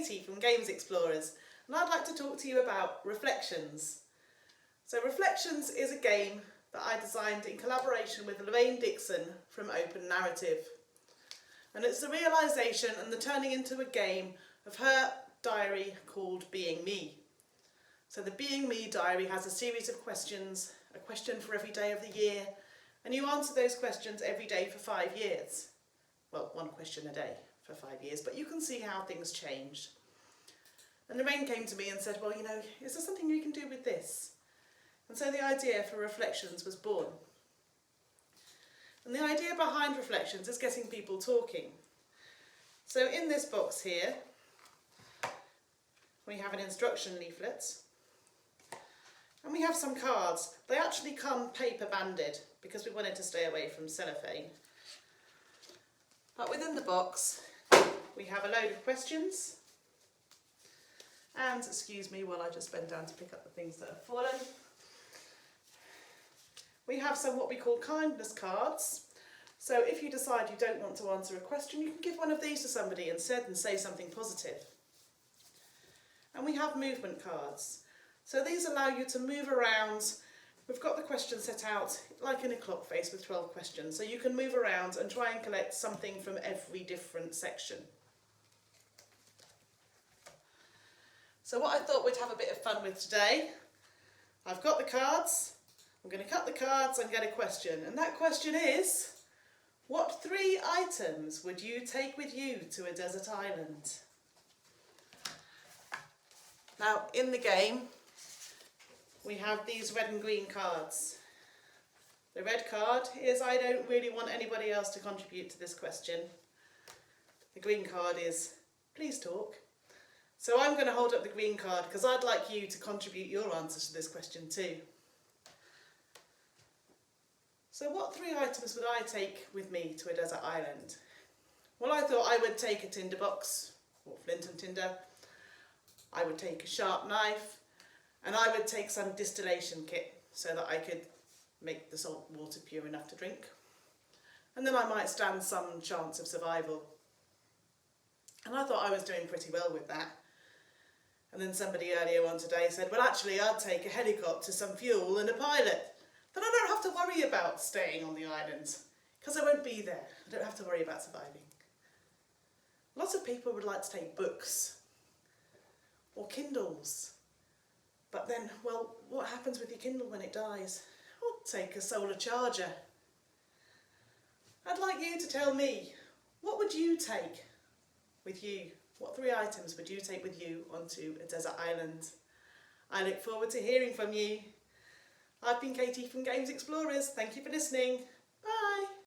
Katie from Games Explorers, and I'd like to talk to you about Reflections. So Reflections is a game that I designed in collaboration with Lorraine Dixon from Open Narrative. And it's the realisation and the turning into a game of her diary called Being Me. So the Being Me diary has a series of questions, a question for every day of the year, and you answer those questions every day for 5 years. Well, one question a day for 5 years, but you can see how things change. And Lorraine came to me and said, well, you know, is there something you can do with this? And so the idea for Reflections was born. And the idea behind Reflections is getting people talking. So in this box here, we have an instruction leaflet, and we have some cards. They actually come paper banded because we wanted to stay away from cellophane. But within the box, we have a load of questions. And excuse me while I just bend down to pick up the things that have fallen. We have some what we call kindness cards. So if you decide you don't want to answer a question, you can give one of these to somebody instead and say something positive. And we have movement cards. So these allow you to move around. We've got the questions set out like in a clock face with 12 questions. So you can move around and try and collect something from every different section. So what I thought we'd have a bit of fun with today, I've got the cards, I'm going to cut the cards and get a question. And that question is, what 3 items would you take with you to a desert island? Now in the game, we have these red and green cards. The red card is I don't really want anybody else to contribute to this question. The green card is please talk. So I'm going to hold up the green card because I'd like you to contribute your answers to this question too. So what 3 items would I take with me to a desert island? Well, I thought I would take a tinder box, or flint and tinder. I would take a sharp knife, and I would take some distillation kit so that I could make the salt water pure enough to drink. And then I might stand some chance of survival. And I thought I was doing pretty well with that. And then somebody earlier on today said, well actually I'd take a helicopter, some fuel and a pilot. Then I don't have to worry about staying on the island because I won't be there. I don't have to worry about surviving. Lots of people would like to take books or Kindles. But then, well, what happens with your Kindle when it dies? I'll take a solar charger. I'd like you to tell me, what would you take with you? What 3 items would you take with you onto a desert island? I look forward to hearing from you. I've been Katie from Games Explorers. Thank you for listening. Bye.